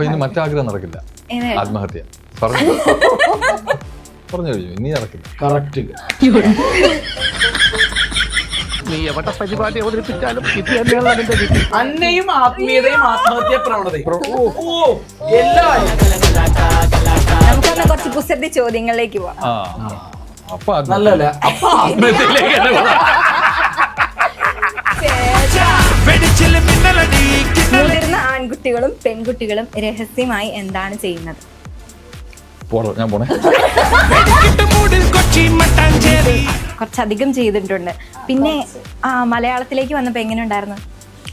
ഇനി മറ്റാഗ്രഹം നടക്കില്ല, ആത്മഹത്യ. പറഞ്ഞു കഴിഞ്ഞു, ഇനി നടക്കില്ല. കറക്റ്റ്. നീ എവിടെ പരിപാടി അവതരിപ്പിച്ചാലും ഇത് തന്നെയാണ് അതിന്റെ രീതി. അന്നയും ആത്മീയതയും ആത്മഹത്യ പ്രവണതയും എല്ലാം. നമുക്കൊന്ന് കുറച്ച് കുസൃതി ചോദ്യങ്ങളിലേക്ക് പോവാം. അപ്പൊ നല്ലല്ലേ? അപ്പൊ ആത്മഹത്യയിലേക്ക് മുതിർന്ന ആൺകുട്ടികളും പെൺകുട്ടികളും രഹസ്യമായി എന്താണ് ചെയ്യുന്നത്? ഞാൻ പോണേ. കുറച്ചധികം ചെയ്തിട്ടുണ്ട്. പിന്നെ മലയാളത്തിലേക്ക് വന്നപ്പോ എങ്ങനെ ഉണ്ടായിരുന്നു?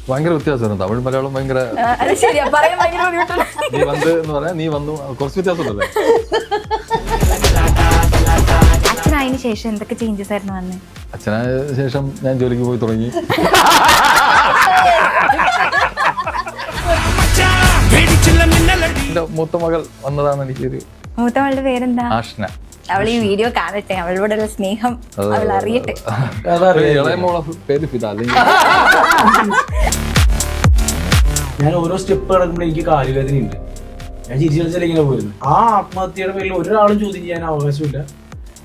ഭയങ്കര വ്യത്യാസമാണ്. തമിഴ് മലയാളം ഭയങ്കര. അത് ശരിയാ, പറയാൻ ഭയങ്കര ബുദ്ധിമുട്ടുണ്ട്. നീ വന്ന് എന്ന് പറയാ, നീ വന്നു, കുറച്ച് വ്യത്യാസമുണ്ടല്ലേ. അച്ഛനായതിനു ശേഷം എന്തൊക്കെ ചേഞ്ചസ് ആയിരുന്നു വന്ന്? അച്ഛനായ ശേഷം ഞാൻ ജോലിക്ക് പോയി തുടങ്ങി. എന്റെ മൂത്ത മകൾ വന്നതാണ് എനിക്കൊരു. മൂത്ത മകളുടെ പേരെന്താ? ആഷ്ന. അവൾ ഈ വീഡിയോ കാണട്ടെ, അവളോടുള്ള സ്നേഹം അവൾ അറിയട്ടെ. ഇളയ മോളെ പേര് ഫിദ. ഞാൻ ഓരോ സ്റ്റെപ്പ് കിടക്കുമ്പോൾ എനിക്ക് കാലുവേദനയുണ്ട്. ഞാൻ ചിരിച്ചാൽ ഇങ്ങനെ പോയിരുന്നു. ആ ആത്മഹത്യയുടെ പേരിൽ ഒരാളും ചോദ്യം ചെയ്യാൻ അവകാശമില്ല.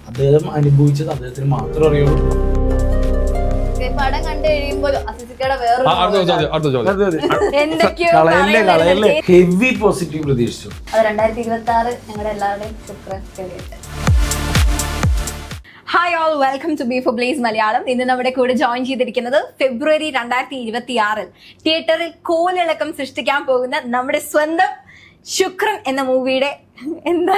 അദ്ദേഹം അനുഭവിച്ചത് അദ്ദേഹത്തിന് മാത്രം അറിയുള്ളൂ. പടം കണ്ടു കഴിയുമ്പോൾ കളയല്ലേ. ഹെവി പോസിറ്റീവ് പ്രതീക്ഷിച്ചു. അത് 2026 ഞങ്ങളുടെ എല്ലാവരുടെയും Shukran. Hi all, welcome to B four blaze Malayalam. ഇന്ന് നമ്മുടെ കൂടെ ജോയിൻ ചെയ്തിരിക്കുന്നത് ഫെബ്രുവരി 2026 തിയേറ്ററിൽ കോലിളക്കം സൃഷ്ടിക്കാൻ പോകുന്ന നമ്മുടെ സ്വന്തം ശുക്രൻ എന്ന മൂവിയുടെ എന്താ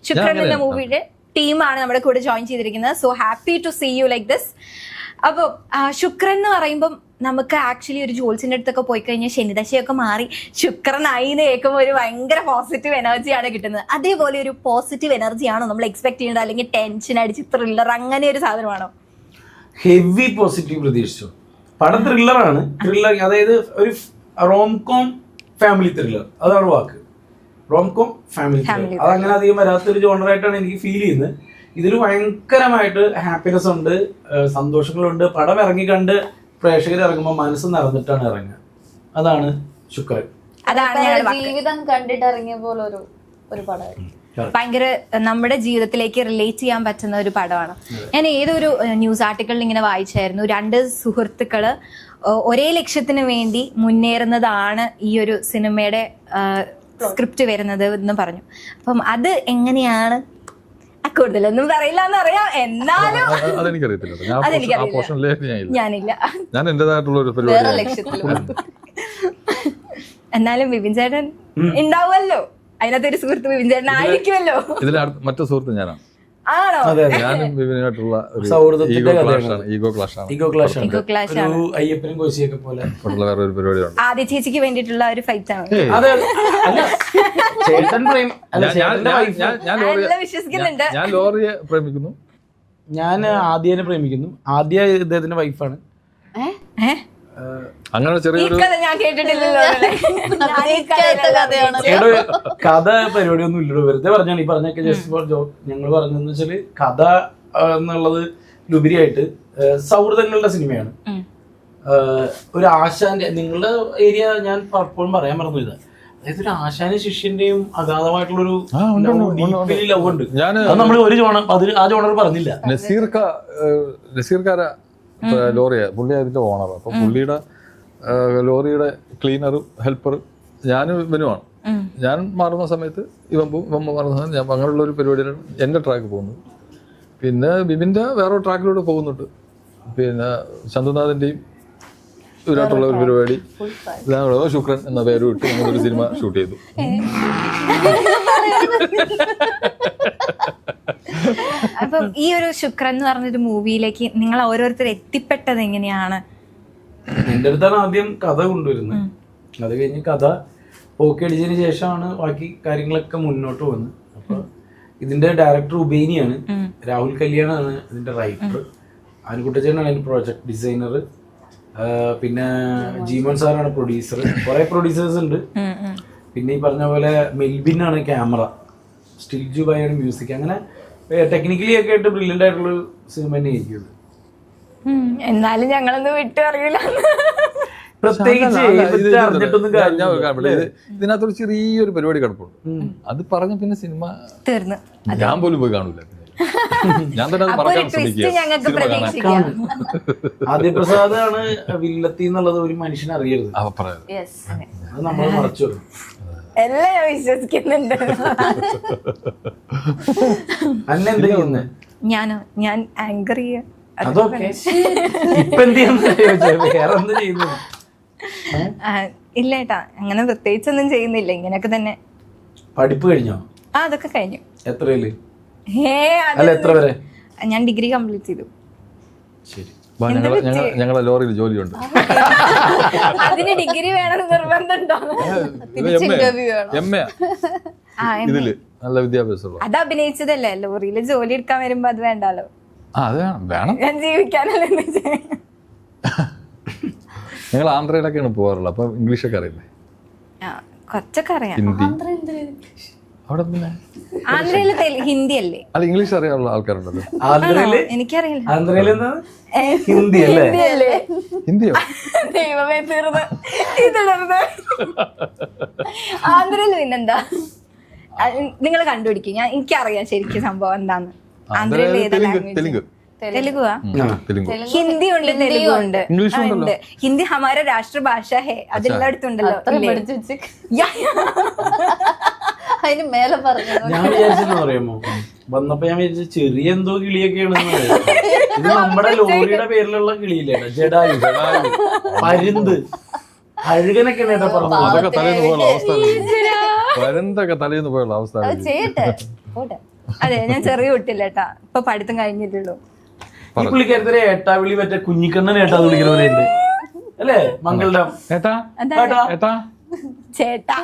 ശുക്രൻ എന്ന മൂവിയുടെ ടീമാണ് നമ്മുടെ കൂടെ ജോയിൻ ചെയ്തിരിക്കുന്നത്. So happy to see you like this. അപ്പോൾ ശുക്രൻ എന്ന് പറയുമ്പം നമുക്ക് ആക്ച്വലി ഒരു ജോത്സ്യൻ്റെ അടുത്തൊക്കെ പോയി കഴിഞ്ഞാൽ ശനിദശയൊക്കെ മാറി ശുക്രനായി എന്ന് കേൾക്കുമ്പോൾ ഒരു ഭയങ്കര പോസിറ്റീവ് എനർജിയാണ് കിട്ടുന്നത്. അതേപോലെ ഒരു പോസിറ്റീവ് എനർജിയാണോ നമ്മൾ എക്സ്പെക്ട് ചെയ്യേണ്ടത്, അല്ലെങ്കിൽ ടെൻഷൻ അടിച്ച് ത്രില്ലർ അങ്ങനെ ഒരു സാധനമാണോ? ഹെവി പോസിറ്റീവ് പ്രതീക്ഷിച്ചു. പടം ത്രില്ലറാണ്. ത്രില്ലർ അതായത് ഒരു റോംകോം ഫാമിലി ത്രില്ലർ, അതാണ് വാക്ക്. Romcom family thriller. അതങ്ങനെ അധികം വരാത്തൊരു ജോണറായിട്ടാണ് എനിക്ക് ഫീൽ ചെയ്യുന്നത്. ഇതിൽ ഭയങ്കരമായിട്ട് ഹാപ്പിനെസ് ഉണ്ട്, സന്തോഷങ്ങളുണ്ട്. പടം ഇറങ്ങി കണ്ട് പ്രേക്ഷകർ ഇറങ്ങുമ്പോൾ മനസ്സ് നിറഞ്ഞിട്ടാണ് ഇറങ്ങുക. അതാണ് ശുക്രൻ. ജീവിതം കണ്ടിട്ട് ഇറങ്ങിയ പോലെ ഒരു പടമായിരുന്നു. ഭയങ്കര നമ്മുടെ ജീവിതത്തിലേക്ക് റിലേറ്റ് ചെയ്യാൻ പറ്റുന്ന ഒരു പടമാണ്. ഞാൻ ഏതൊരു ന്യൂസ് ആർട്ടിക്കിളിൽ ഇങ്ങനെ വായിച്ചായിരുന്നു, 2 സുഹൃത്തുക്കള് ഒരേ ലക്ഷ്യത്തിന് വേണ്ടി മുന്നേറുന്നതാണ് ഈ ഒരു സിനിമയുടെ സ്ക്രിപ്റ്റ് വരുന്നത് എന്ന് പറഞ്ഞു. അപ്പം അത് എങ്ങനെയാണ്? കൂടുതലൊന്നും പറയില്ല എന്നറിയാം, എന്നാലും ഞാനില്ല, ഞാൻ എന്റേതായിട്ടുള്ള ഒരു വേറെ ലക്ഷ്യത്തിൽ. എന്നാലും ബിബിൻ ചേട്ടൻ ഉണ്ടാവുമല്ലോ, അതിനകത്ത് ഒരു സുഹൃത്ത് ബിബിൻ ചേട്ടൻ ആയിരിക്കുമല്ലോ. ഇതിൽ മറ്റു സുഹൃത്ത് ഞാനാണ്. ആണോ? ഞാനും ബിബിനായിട്ടുള്ള അയ്യപ്പനും കോശിയൊക്കെ പോലെ വേറെ ഒരു പരിപാടിയാണ്. ആദ്യ ചേച്ചിക്ക് വേണ്ടിയിട്ടുള്ള ഒരു ഫൈറ്റ് ആണ്. വിശ്വസിക്കുന്നുണ്ട്. ഞാൻ ലോറിയെ പ്രേമിക്കുന്നു. ഞാൻ ആദ്യനെ പ്രേമിക്കുന്നു. ആദ്യ ഇദ്ദേഹത്തിന്റെ വൈഫാണ്. അങ്ങനെ ചെറിയൊരു ഞാൻ കേട്ടിട്ടില്ലല്ലോ. കഥ പരിപാടിയൊന്നും ഇല്ലല്ലോ, വെറുതെ പറഞ്ഞാണ് ഈ പറഞ്ഞൊക്കെ. ജസ്റ്റ് ഫോർ ജോക്ക് ഞങ്ങൾ പറഞ്ഞെന്ന് വെച്ചാല് കഥ എന്നുള്ളത് ഉപരിയായിട്ട് സൗഹൃദങ്ങളുടെ സിനിമയാണ്. ഒരു ആശാന്റെ, നിങ്ങളുടെ ഏരിയ ഞാൻ പലപ്പോഴും പറയാൻ മറന്നു ഇത്, അതായത് ഒരു ആശാന്റെ ശിഷ്യന്റെയും അഗാധമായിട്ടുള്ളൊരു ലവ് ഉണ്ട്. നമ്മൾ ഒരു ജോണർ ആ ജോണർ പറഞ്ഞില്ല. നസീർക്കാര ലോറിയ, പുള്ളി അതിന്റെ ഓണർ. അപ്പൊ പുള്ളിയുടെ ലോറിയുടെ ക്ലീനറും ഹെൽപ്പറും ഞാനും ഇവനുമാണ്. ഞാൻ മാറുന്ന സമയത്ത് ഇവൻ മാറുന്ന സമയത്ത് ഞാൻ അങ്ങനെയുള്ള ഒരു പരിപാടിയിലാണ് എൻ്റെ ട്രാക്ക് പോകുന്നത്. പിന്നെ ബിബിൻ്റെ വേറെ ട്രാക്കിലൂടെ പോകുന്നുണ്ട്. പിന്നെ ചന്തുനാഥിൻ്റെയും ഇവരായിട്ടുള്ള ഒരു പരിപാടി. ശുക്രൻ എന്ന പേരും ഇട്ട് ഞങ്ങളൊരു സിനിമ ഷൂട്ട് ചെയ്തു. അപ്പം ഈ ഒരു ശുക്രൻ എന്ന് പറഞ്ഞൊരു മൂവിയിലേക്ക് നിങ്ങൾ ഓരോരുത്തർ എത്തിപ്പെട്ടത് എങ്ങനെയാണ്? എൻ്റെ അടുത്താണ് ആദ്യം കഥ കൊണ്ടുവരുന്നത്. അത് കഴിഞ്ഞ് കഥ ഓക്കെ അടിച്ചതിന് ശേഷമാണ് ബാക്കി കാര്യങ്ങളൊക്കെ മുന്നോട്ട് പോകുന്നത്. അപ്പൊ ഇതിന്റെ ഡയറക്ടർ ഉബൈനിയാണ്, രാഹുൽ കല്യാണാണ് ഇതിന്റെ റൈറ്റർ, ആൻകുട്ടച്ചനാണ് അതിന്റെ പ്രോജക്ട് ഡിസൈനർ, പിന്നെ ജീമോൻ സാറാണ് പ്രൊഡ്യൂസർ. കുറെ പ്രൊഡ്യൂസേഴ്സ് ഉണ്ട്. പിന്നെ ഈ പറഞ്ഞ പോലെ മെൽബിൻ ആണ് ക്യാമറ, സ്റ്റിൽജു ബായാണ് മ്യൂസിക്. അങ്ങനെ ടെക്നിക്കലി ഒക്കെ ആയിട്ട് ബ്രില്യൻ്റ് ആയിട്ടുള്ളൊരു സിനിമ തന്നെ ആയിരിക്കും. എന്നാലും ഞങ്ങളൊന്നും വിട്ടു അറിയില്ല. പ്രത്യേകിച്ച് അറിഞ്ഞിട്ടൊന്നും കാര്യമില്ല. ഇതിനകത്തൊരു ചെറിയൊരു പരിപാടി കിടപ്പുണ്ട്. അത് പറഞ്ഞ പിന്നെ സിനിമ തീർന്നു. ഞാൻ പോലും പോയി കാണൂല. ഞാൻ തന്നെ അത് അപ്പൊ ഒരു പറയാൻ ട്വിസ്റ്റ് ശ്രമിക്കുക ഞങ്ങൾക്ക് സിനിമ കാണാൻ. പ്രതീക്ഷിക്കാം. ആദ്യപ്രസാദാണ് വില്ലത്തി എന്നുള്ളത് ഒരു മനുഷ്യൻ അറിയരുത്. പറയാം. യെസ്. അത് നമ്മൾ മറച്ചു വെക്കും. എല്ലാം ഞാൻ വിശ്വസിക്കുന്നുണ്ട്. അന്നെ എന്ത് ചെയ്യുന്നത്? ഞാൻ ആങ്കർ ചെയ്യാ. അതൊക്കെ ഇപ്പൊ എന്ത് ചെയ്യുന്ന വേറെ എന്ത് ചെയ്യുന്നു? ഇല്ല ഏട്ടാ, അങ്ങനെ പ്രത്യേകിച്ചൊന്നും ചെയ്യുന്നില്ല, ഇങ്ങനെയൊക്കെ തന്നെ. പഠിപ്പ് കഴിഞ്ഞോ? അതൊക്കെ കഴിഞ്ഞു. എത്രയില്? അത് അല്ല എത്ര വരെ? ഞാൻ ഡിഗ്രി കംപ്ലീറ്റ് ചെയ്തു. ശരി. ഞങ്ങളെ ലോറിയിൽ ജോലിയുണ്ട്. അതിന് ഡിഗ്രി വേണമെന്ന് നിർബന്ധമുണ്ടോ? ഇതില് നല്ല വിദ്യാഭ്യാസമുള്ള അത് അഭിനയിച്ചതല്ലേ, ലോറിയില് ജോലി എടുക്കാൻ വരുമ്പോ അത് വേണ്ടാലോ. അത് വേണം. ഞാൻ ജീവിക്കാനല്ലേ. ഞങ്ങൾ ആന്ധ്രയിലൊക്കെയാണ് പോകാറുള്ളത്. അപ്പൊ ഇംഗ്ലീഷൊക്കെ അറിയില്ലേ? കുറച്ചൊക്കെ അറിയാം. ഹിന്ദി അവിടെ പിന്നെ ആന്ധ്രയില് ഹിന്ദി അല്ലേ? അല്ല, ഇംഗ്ലീഷ് അറിയാനുള്ള ആൾക്കാരുണ്ടല്ലോ. ആന്ധ്രയില് എനിക്കറിയില്ല. ആന്ധ്രയില് എന്താ? ഹിന്ദി അല്ലേ? ഹിന്ദിയോ? ദൈവമേ, തീർന്ന് ഇതുടർന്ന്. ആന്ധ്രയില് പിന്നെന്താ, നിങ്ങൾ കണ്ടുപിടിക്കും. എനിക്കറിയാം ശരിക്കും സംഭവം എന്താന്ന്. ആന്ധ്രയിൽ ഏതാ ലാംഗ്വേജ്? തെലുഗുവാ? ഹിന്ദി ഉണ്ട്, തെലുഗു ഉണ്ട്, ഉണ്ട്. ഹിന്ദി ഹമാര രാഷ്ട്രഭാഷ ഹേ, അതെല്ലായിടത്തും ഉണ്ടല്ലോ. അതിന് മേലെ പറഞ്ഞു. ഞാൻ വിചാരിച്ചെന്ന് പറയുമ്പോ വന്നപ്പോ ഞാൻ വിചാരിച്ച ചെറിയ എന്തോ കിളിയൊക്കെയാണെന്ന്. ഇത് നമ്മുടെ ലോറിയുടെ പേരിലുള്ള കിളിയില്ലേ, ജഡായു, പരുന്ത്, അഴുകനൊക്കെ പറഞ്ഞത്. അതൊക്കെ തലേന്ന് പോയുള്ള അവസ്ഥ. പരുന്തൊക്കെ തലേന്ന് പോയുള്ള അവസ്ഥ. അതെ, ഞാൻ ചെറിയ കുട്ടില്ല ഏട്ടാ, ഇപ്പൊ പഠിത്തം കഴിഞ്ഞിട്ടുള്ളൂ. ഈ പുള്ളിക്കാരത്തിലെ ഏട്ടാ വിളി മറ്റേ കുഞ്ഞിക്കണ്ണൻ ഏട്ടാന്ന് വിളിക്കുന്നവരുണ്ട് അല്ലേ? മംഗളുടെ ഏട്ടാ ഏട്ടാ ചേട്ടാ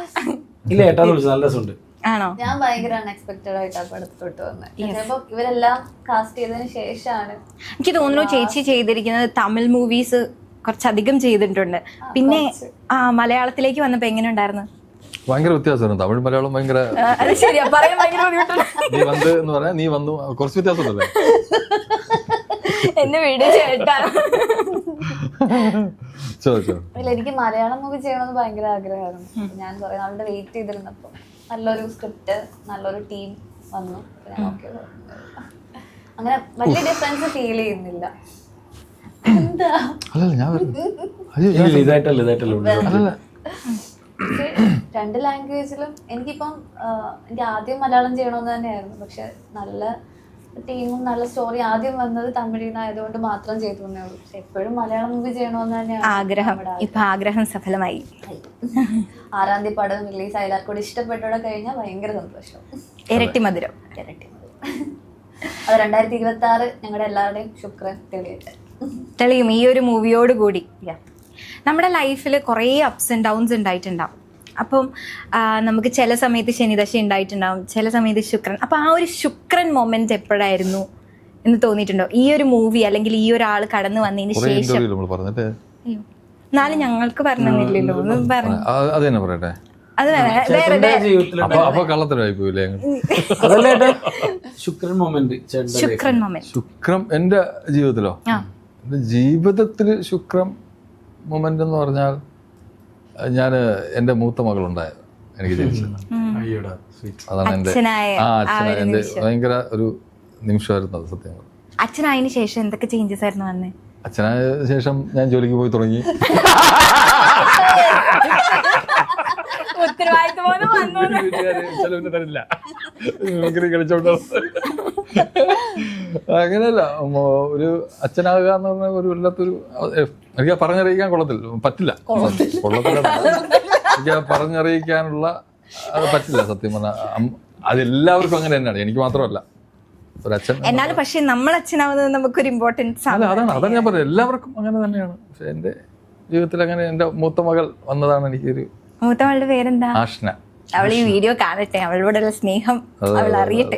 ഇല്ല, ഏട്ടാന്ന് വിളിച്ചത് നല്ല രസമുണ്ട്. ആണോ? ഞാൻ ഭയങ്കര അൺഎക്സ്പെക്ടഡ് ആയിട്ട് ആ പടത്തോട്ട് വന്നത്. ചിലപ്പോ ഇവരെല്ലാം കാസ്റ്റ് ചെയ്തതിന് ശേഷമാണ്. എനിക്ക് തോന്നുന്നു ചേച്ചി ചെയ്തിരിക്കുന്നത് തമിഴ് മൂവീസ് കുറച്ചധികം ചെയ്തിട്ടുണ്ട്. പിന്നെ മലയാളത്തിലേക്ക് വന്നപ്പോ എങ്ങനെ ഉണ്ടായിരുന്നു? ഭയങ്കര വ്യത്യാസമാണ്. തമിഴ് മലയാളം ഭയങ്കര. അത് ശരിയാ, പറയാൻ ഭയങ്കര ബുദ്ധിമുട്ടുണ്ട്. നീ വന്ന് എന്ന് പറയാ, നീ വന്നു, കുറച്ച് വ്യത്യാസമുണ്ടല്ലേ? എന്നെ വീട് ചേട്ടാ. ഇല്ല, എനിക്ക് മലയാളം മൂവി ചെയ്യണമെന്ന് ഭയങ്കര ആഗ്രഹമായിരുന്നു. ഞാൻ കുറെ നാളുടെ വെയിറ്റ് ചെയ്തിരുന്നപ്പോ നല്ലൊരു സ്ക്രിപ്റ്റ്, നല്ലൊരു ടീം വന്നു. അങ്ങനെ വലിയ ഡിഫറൻസ് ഫീൽ ചെയ്യുന്നില്ല. എന്താ ഇതായിട്ടല്ല രണ്ട് ലാംഗ്വേജിലും എനിക്കിപ്പം എനിക്ക് ആദ്യം മലയാളം ചെയ്യണമെന്ന് തന്നെയായിരുന്നു. പക്ഷെ നല്ല ടീമും നല്ല സ്റ്റോറി ആദ്യം വന്നത് തമിഴിൽ നിന്നായതുകൊണ്ട് മാത്രം ചെയ്തു തന്നേ ഉള്ളൂ. പക്ഷെ എപ്പോഴും മലയാളം മൂവി ചെയ്യണമെന്ന് തന്നെയാണ് ആഗ്രഹം. ഇപ്പൊ ആഗ്രഹം സഫലമായി. 6-ാം തീയതി പടം റിലീസ് ആയി. എല്ലാവർക്കും ഇഷ്ടപ്പെട്ടോടെ കഴിഞ്ഞാൽ ഭയങ്കര സന്തോഷം. ഇരട്ടി മധുരം. അത് 2026 ഞങ്ങളുടെ എല്ലാവരുടെയും ശുക്രൻ തെളിയും ഈ ഒരു മൂവിയോട് കൂടി. നമ്മുടെ ലൈഫിൽ കുറേ അപ്സ് ആൻഡ് ഡൗൺസ് ഉണ്ടായിട്ടുണ്ടാവും. അപ്പം നമുക്ക് ചില സമയത്ത് ശനിദശ ഉണ്ടായിട്ടുണ്ടാവും, ചില സമയത്ത് ശുക്രൻ. അപ്പം ആ ഒരു ശുക്രൻ മൊമെന്റ് എപ്പോഴായിരുന്നു എന്ന് തോന്നിയിട്ടുണ്ടോ? ഈ ഒരു മൂവി അല്ലെങ്കിൽ ഈ ഒരാൾ കടന്നു വന്നതിന് ശേഷം? എന്നാലും ഞങ്ങൾക്ക് പറഞ്ഞില്ലല്ലോ, ഒന്നും പറഞ്ഞു. അത് തന്നെ പറയട്ടെ. അത് അപ്പൊ കള്ളത്തിലായി പോയില്ലേ? ശുക്രൻ മൊമെന്റ്. ശുക്രൻ മൊമെന്റ്. ശുക്രം എന്റെ ജീവിതത്തിലോ? എന്റെ ജീവിതത്തില് ശുക്രം മൊമെന്റ് എന്ന് പറഞ്ഞാൽ, ഞാൻ എൻ്റെ മൂത്ത മകളുണ്ടായത് എനിക്ക് ജനിച്ചത്. അതാണ് എൻ്റെ അച്ഛനായ എൻ്റെ ഭയങ്കര ഒരു നിമിഷമായിരുന്നു അത്. സത്യം അച്ഛനായതിനു ശേഷം എന്തൊക്കെ ചേഞ്ചസ് ആയിരുന്നു വന്നേ? അച്ഛനായ ശേഷം ഞാൻ ജോലിക്ക് പോയി തുടങ്ങി. അങ്ങനെയല്ല, ഒരു അച്ഛനാകുക എന്ന് പറഞ്ഞ ഒരു വല്ലാത്തൊരു, എനിക്ക് പറഞ്ഞറിയിക്കാൻ പറ്റില്ല. എനിക്ക് പറഞ്ഞറിയിക്കാനുള്ള അത് പറ്റില്ല സത്യം പറഞ്ഞാൽ. അതെല്ലാവർക്കും അങ്ങനെ തന്നെയാണ്, എനിക്ക് മാത്രമല്ല. ഒരു അച്ഛൻ എന്നാലും പക്ഷെ നമ്മൾ അച്ഛനാവുന്നത് നമുക്കൊരു ഇമ്പോർട്ടൻസ് ആണ്. അതാണ് ഞാൻ പറഞ്ഞത്, എല്ലാവർക്കും അങ്ങനെ തന്നെയാണ്. പക്ഷെ എൻ്റെ ജീവിതത്തിൽ അങ്ങനെ എൻ്റെ മൂത്ത മകൾ വന്നതാണ് എനിക്കൊരു. മൂത്ത മകളുടെ പേരെന്താ? ആഷ്ന. അവൾ ഈ വീഡിയോ കാണട്ടെ, അവളോടുള്ള സ്നേഹം അവൾ അറിയട്ടെ.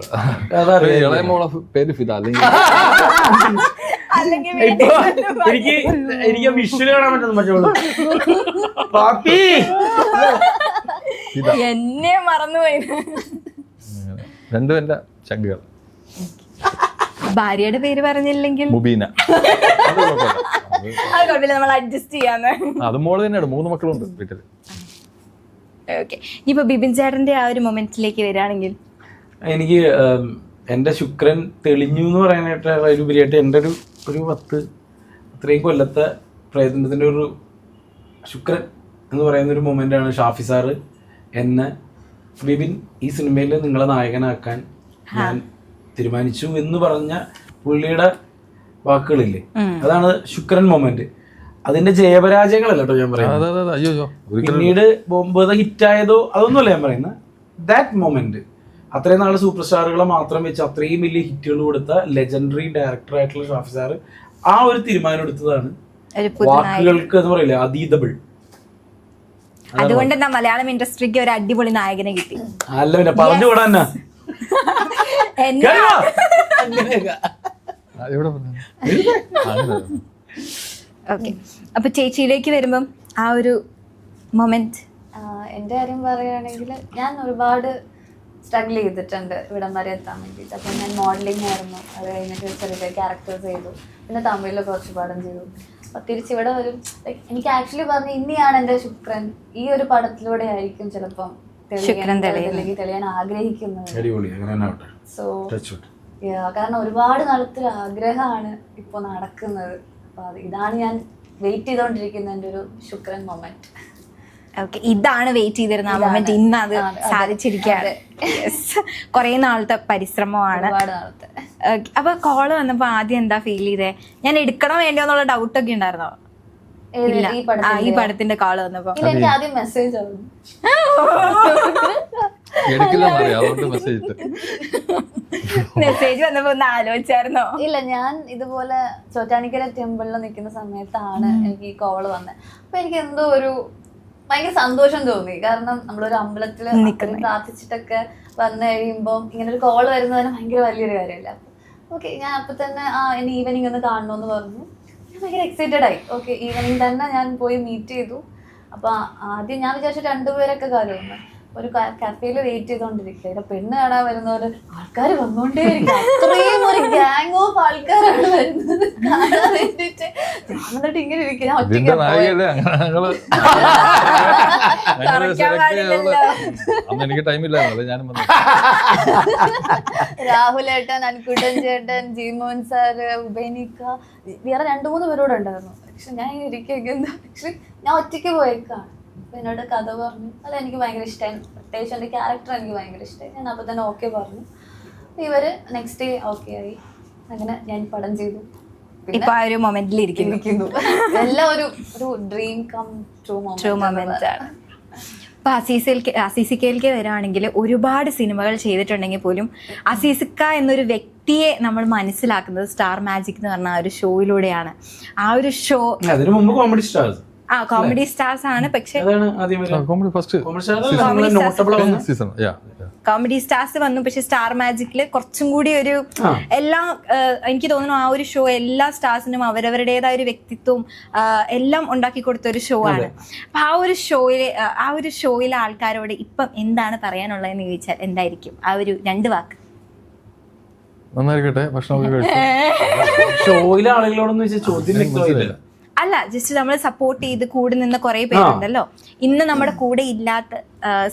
ഇളയ മോളെ പേര് ഫിദ. അല്ലെങ്കിൽ എനിക്ക് വിഷ്വൽ കാണാൻ പറ്റുന്നു. എന്നെ മറന്നുപോയി. രണ്ടും എൻ്റെ ചങ്കുകൾ. ഭാര്യയുടെ പേര് പറഞ്ഞില്ലെങ്കിൽ മുബീന. അത് കുഴപ്പമില്ല. അത് കുഴപ്പമില്ല, നമ്മൾ അഡ്ജസ്റ്റ് ചെയ്യാന്ന്. അത് മോള് തന്നെയാണ്, 3 മക്കളുണ്ട് വീട്ടിൽ. ഓക്കെ, ഇനിയിപ്പോ ബിബിൻ ചേട്ടന്റെ ആ ഒരു മൊമെന്റിലേക്ക് വരികയാണെങ്കിൽ എനിക്ക് എൻ്റെ ശുക്രൻ തെളിഞ്ഞു എന്ന് പറയാനായിട്ട് അതിലുപരിയായിട്ട് എൻ്റെ ഒരു 10 അത്രയും കൊല്ലത്തെ പ്രയത്നത്തിൻ്റെ ഒരു ശുക്രൻ എന്ന് പറയുന്ന ഒരു മൊമെൻ്റാണ് ഷാഫി സാറ് എന്നെ ബിബിൻ ഈ സിനിമയിൽ നിങ്ങളെ നായകനാക്കാൻ ഞാൻ തീരുമാനിച്ചു എന്ന് പറഞ്ഞ പുള്ളിയുടെ വാക്കുകളില്ലേ, അതാണ് ശുക്രൻ മൊമെന്റ്. അതിന്റെ ജയപരാജയങ്ങളല്ല കേട്ടോ ഞാൻ പറയുന്നത്. അയ്യോ, പിന്നീട് ബോംബ് ഹിറ്റായതോ അതൊന്നുമല്ല ഞാൻ പറയുന്നത്. ദാറ്റ് മൊമെന്റ്, അത്രയും നാള് സൂപ്പർ സ്റ്റാറുകളെ മാത്രം വെച്ച് അത്രയും വലിയ ഹിറ്റുകൾ കൊടുത്ത ലെജൻഡറി ഡയറക്ടർ ആയിട്ടുള്ള ഷാഫി സാറ് ആ ഒരു തീരുമാനം എടുത്തതാണ് വാക്കുകൾക്ക് എന്ന് പറയില്ല അതീതബിൾ. അതുകൊണ്ട് എന്താ മലയാളം ഇൻഡസ്ട്രിക്ക് ഒരു അടിപൊളി നായകനെ കിട്ടി. അല്ല പിന്നെ പറഞ്ഞുകൂടാ ഓക്കെ, അപ്പൊ ചേച്ചിയിലേക്ക് വരുമ്പം ആ ഒരു മൊമെന്റ്. എൻ്റെ കാര്യം പറയുകയാണെങ്കിൽ ഞാൻ ഒരുപാട് സ്ട്രഗിൾ ചെയ്തിട്ടുണ്ട് ഇവിടം വരെ എത്താൻ വേണ്ടിയിട്ട്. അപ്പം ഞാൻ മോഡലിംഗ് ആയിരുന്നു, അത് കഴിഞ്ഞിട്ട് ചെറിയ ക്യാരക്ടേഴ്സ് ചെയ്തു, പിന്നെ തമിഴിൽ കുറച്ച് പടം ചെയ്തു. അപ്പം തിരിച്ചിവിടെ വരും. എനിക്ക് ആക്ച്വലി പറഞ്ഞ ഇനിയാണ് എൻ്റെ ശുക്രൻ, ഈ ഒരു പടത്തിലൂടെ ആയിരിക്കും ചിലപ്പം തെളിയാൻ ആഗ്രഹിക്കുന്നത്. സോ കാരണം ഒരുപാട് നാളത്തെ ആഗ്രഹമാണ് ഇപ്പോൾ നടക്കുന്നത്. അപ്പം ഇതാണ് ഞാൻ വെയിറ്റ് ചെയ്തുകൊണ്ടിരിക്കുന്ന എൻ്റെ ഒരു ശുക്രൻ മൊമെന്റ്. ഓക്കെ, ഇതാണ് വെയിറ്റ് ചെയ്തിരുന്ന ആ മൊമെന്റ്, ഇന്ന് അത് സാധിച്ചിരിക്കുകയാണ്. കുറെ നാളത്തെ പരിശ്രമമാണ്. അപ്പൊ കോള് വന്നപ്പോ ആദ്യം എന്താ ഫീൽ ചെയ്തേ? ഞാൻ എടുക്കണോ വേണ്ടോ എന്നുള്ള ഡൗട്ട് ഒക്കെ ഉണ്ടായിരുന്നോ? ഈ പടത്തിന്റെ കോള് വന്നപ്പോ എനിക്ക് ആദ്യം മെസ്സേജ് ആവും. മെസ്സേജ് വന്നപ്പോ ഒന്ന് ആലോചിച്ചായിരുന്നോ? ഇല്ല, ഞാൻ ഇതുപോലെ ചോറ്റാനിക്കര ടെമ്പിളിൽ നിൽക്കുന്ന സമയത്താണ് എനിക്ക് ഈ കോള് വന്നത്. അപ്പൊ എനിക്ക് എന്തോ ഒരു ഭയങ്കര സന്തോഷം തോന്നി. കാരണം നമ്മളൊരു അമ്പലത്തിൽ പ്രാർത്ഥിച്ചിട്ടൊക്കെ വന്നു കഴിയുമ്പോൾ ഇങ്ങനെ ഒരു കോള് വരുന്നതിന് ഭയങ്കര വലിയൊരു കാര്യമല്ല. ഓക്കെ, ഞാൻ അപ്പൊ തന്നെ ഇനി ഈവനിങ് ഒന്ന് കാണണമെന്ന് പറഞ്ഞു. ഞാൻ ഭയങ്കര എക്സൈറ്റഡ് ആയി. ഓക്കെ, ഈവനിങ് തന്നെ ഞാൻ പോയി മീറ്റ് ചെയ്തു. അപ്പൊ ആദ്യം ഞാൻ വിചാരിച്ചു 2 പേരൊക്കെ കാര്യമാണ്. ഒരു കഫേയിൽ വെയിറ്റ് ചെയ്തോണ്ടിരിക്കുക, പെണ്ണ് കാണാൻ വരുന്നവര് ആൾക്കാർ വന്നോണ്ടേയിരിക്കും. അത്രയും ഒരു ഗ്യാങ് ഓഫ് ആൾക്കാരാണ് വരുന്നത് കാണാൻ വേണ്ടിട്ട്. എന്നിട്ട് ഇങ്ങനെ ഇരിക്കുക, രാഹുലേട്ടൻ, അൻകുട്ടൻ ചേട്ടൻ, ജീമോൻ സാറ്, ഉബൈനിക്ക, വേറെ 2-3 പേരോട് ഉണ്ടായിരുന്നു. പക്ഷെ ഞാൻ ഇരിക്കുന്ന ഞാൻ ഒറ്റയ്ക്ക് പോയേക്കാണ്. അപ്പൊ എന്നോട് കഥ പറഞ്ഞു. അത് എനിക്ക് ഭയങ്കര ഇഷ്ടമായി. പ്രത്യേകിച്ച് എൻ്റെ ക്യാരക്ടർ എനിക്ക് ഭയങ്കര ഇഷ്ടമായി. ഞാൻ അപ്പോൾ തന്നെ ഓക്കെ പറഞ്ഞു. ഇവര് നെക്സ്റ്റ് ഡേ ഓക്കെ ആയി. അങ്ങനെ ഞാൻ പടം ചെയ്തു. ഇപ്പൊ ആ ഒരു മൊമെന്റിൽ ഇരിക്കുന്നു. എല്ലാം ഒരു ഡ്രീം കം ട്രൂ മൊമെന്റ് ആണ്. ഇപ്പൊ അസീസിക്കയിലേക്ക് വരികയാണെങ്കിൽ ഒരുപാട് സിനിമകൾ ചെയ്തിട്ടുണ്ടെങ്കിൽ പോലും അസീസിക്ക എന്നൊരു വ്യക്തിയെ നമ്മൾ മനസ്സിലാക്കുന്നത് സ്റ്റാർ മാജിക് എന്ന് പറഞ്ഞ ആ ഒരു ഷോയിലൂടെയാണ്. ആ ഒരു ഷോ അതിനു മുമ്പ് കോമഡി സ്റ്റാർസ് കോമഡി സ്റ്റാർസ് ആണ്. പക്ഷെ കോമഡി സ്റ്റാർസ് വന്നു. പക്ഷെ സ്റ്റാർ മാജിക്കില് കുറച്ചും കൂടി ഒരു എല്ലാ എനിക്ക് തോന്നുന്നു ആ ഒരു ഷോ എല്ലാ സ്റ്റാർസിനും അവരവരുടേതായ ഒരു വ്യക്തിത്വം എല്ലാം ഉണ്ടാക്കി കൊടുത്ത ഒരു ഷോ ആണ്. അപ്പൊ ആ ഒരു ഷോയിലെ ആൾക്കാരോട് ഇപ്പം എന്താണ് പറയാനുള്ളതെന്ന് ചോദിച്ചാൽ എന്തായിരിക്കും ആ ഒരു 2 വാക്ക്? നന്നായിരിക്കട്ടെ, ഭക്ഷണം ഷോയിലെ ആളുകളോടൊന്നും വെച്ചാൽ ചോദ്യം വ്യക്തമായില്ല. അല്ല, ജസ്റ്റ് നമ്മൾ സപ്പോർട്ട് ചെയ്ത് കൂടെ നിന്ന് കുറെ പേരുണ്ടല്ലോ. ഇന്ന് നമ്മുടെ കൂടെ ഇല്ലാത്ത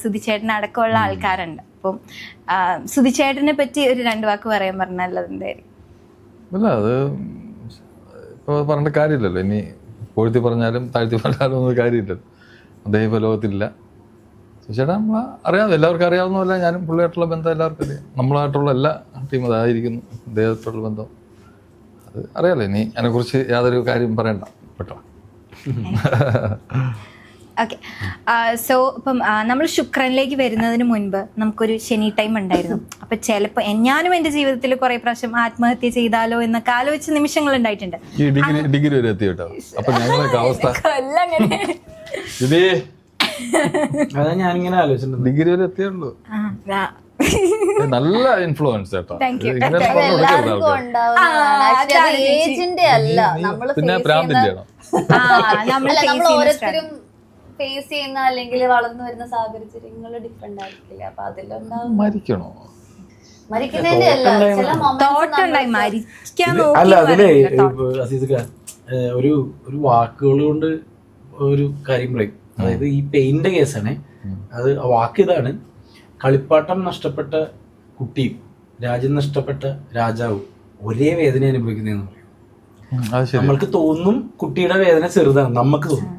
സുധിച്ചേട്ടൻ അടക്കമുള്ള ആൾക്കാരുണ്ട്. അപ്പം സുധിച്ചേട്ടനെ പറ്റി ഒരു 2 വാക്ക് പറയാൻ പറഞ്ഞാൽ എന്തായിരിക്കും? അല്ല, അത് ഇപ്പോൾ പറഞ്ഞിട്ട് കാര്യമില്ലല്ലോ. ഇനി പൊഴുത്തി പറഞ്ഞാലും താഴ്ത്തി പറഞ്ഞാലും ഒന്നും കാര്യമില്ലല്ലോ. അദ്ദേഹം ഇപ്പോൾ ലോകത്തില്ല. ചേട്ടാ നമ്മൾ അറിയാം, എല്ലാവർക്കും അറിയാവുന്നതല്ല. ഞാനും പുള്ളിയായിട്ടുള്ള ബന്ധം എല്ലാവർക്കും അറിയാം. നമ്മളായിട്ടുള്ള എല്ലാ ടീമും അതായിരിക്കുന്നു. അദ്ദേഹത്തോടുള്ള ബന്ധം അത് അറിയാലോ. ഇനി അതിനെക്കുറിച്ച് യാതൊരു കാര്യം പറയണ്ട കേട്ടോ. ഓക്കെ, സോ ഇപ്പം നമ്മൾ ശുക്രനിലേക്ക് വരുന്നതിന് മുൻപ് നമുക്കൊരു ശനി ടൈം ഉണ്ടായിരുന്നു. അപ്പൊ ചിലപ്പോൾ ഞാനും എൻ്റെ ജീവിതത്തിൽ കുറെ പ്രാവശ്യം ആത്മഹത്യ ചെയ്താലോ എന്നൊക്കെ ആലോചിച്ച നിമിഷങ്ങൾ ഉണ്ടായിട്ടുണ്ട്. ഈ ഡിഗ്രി വരെ എത്തി കേട്ടോ. അപ്പൊ ഞങ്ങളൊക്കെ അവസ്ഥ അതാ ഞാനിങ്ങനെ ആലോചിച്ചിട്ടുണ്ട്. ഡിഗ്രി വരെ എത്തിയുള്ളൂ. നല്ല ഇൻഫ്ലുവൻസ് കേട്ടോ. പിന്നെ പ്രാന്തില്ലേണോ നമ്മൾ ഓരോരുത്തരും ഫേസ് ചെയ്യുന്ന അല്ലെങ്കിൽ വളർന്നു വരുന്ന സാഹചര്യങ്ങൾ ഡിഫറെന്റ് ആയിരിക്കില്ല. അപ്പൊ അതിലുണ്ടാവും. മരിക്കണോ? മരിക്കുന്നതിന്റെ അല്ല ചില തോട്ട് ഉണ്ടായി മരിക്കാൻ അല്ല നോക്കി അതിലേ പറയുന്നില്ല. അസീസ്ക്ക ഒരു വാക്കുകൾ കൊണ്ട് ഒരു കാര്യം പറയും. അതായത് ഈ പെയിന്റെ കേസാണ്. അത് വാക്ക് ഇതാണ്: കളിപ്പാട്ടം നഷ്ടപ്പെട്ട കുട്ടിയും രാജ്യം നഷ്ടപ്പെട്ട രാജാവും ഒരേ വേദന അനുഭവിക്കുന്നതെന്ന് പറയും. നമ്മൾക്ക് തോന്നും കുട്ടിയുടെ വേദന ചെറുതാണ്, നമുക്ക് തോന്നും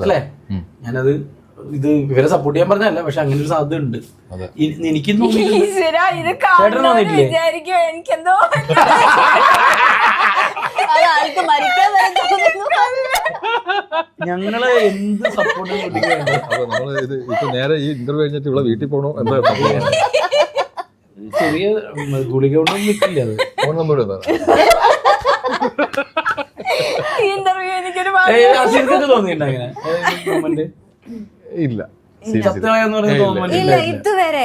അല്ലേ? ഞാനത് ഇത് ഇവരെ സപ്പോർട്ട് ചെയ്യാൻ പറഞ്ഞല്ല, പക്ഷെ അങ്ങനെ ഒരു സാധ്യത ഉണ്ട്. എനിക്കും ഈശ്വരാ, ഇത് കാണുന്നവര് വിചാരിക്കും എനിക്കെന്തോ ആൾക്ക് മരിക്കാൻ വരെ തോന്നുന്നു. ഞങ്ങള് എന്ത് സപ്പോർട്ട് അപ്പൊ നമ്മള് ഇത് ഇപ്പൊ നേരെ ഈ ഇന്റർവ്യൂ കഴിഞ്ഞിട്ട് ഇവിടെ വീട്ടിൽ പോകണോ എന്താ ചെറിയ ഗുളിക കൊണ്ടൊന്നും നിൽക്കില്ല. അത് ഫോൺ നമ്പർ ഇന്റർവ്യൂ എനിക്കൊരു അസീസ്ക്കൊക്കെ തോന്നിയിട്ടുണ്ടോ അങ്ങനെ മൊമെന്റ്? ഇല്ല സത്യമായെന്ന് പറഞ്ഞ തോന്നുന്നു. ഇല്ല ഇതുവരെ